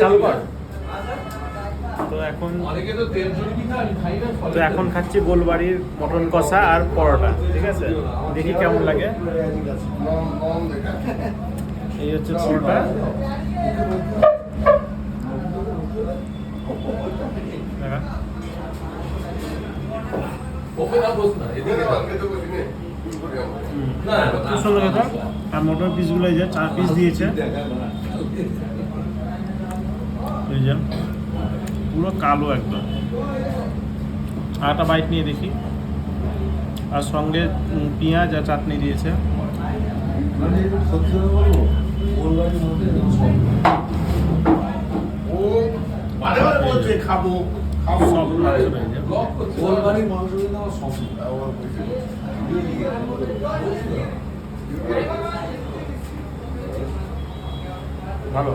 চালু কর। তো এখন খাচ্ছি গোলবাড়ির মটন কষা আর পরোটা, ঠিক আছে, দেখি কেমন লাগে। এই হচ্ছে পরোটা, খুব সুন্দর কথা। আর মটন পিসগুলো এই যে 4 পিস দিয়েছে, এই যে পুরো কালো একদম। আর একটা বাইট নিয়ে দেখি, আর সঙ্গে পেঁয়াজ আর চাটনি দিয়েছে। খাবো সব ভালো।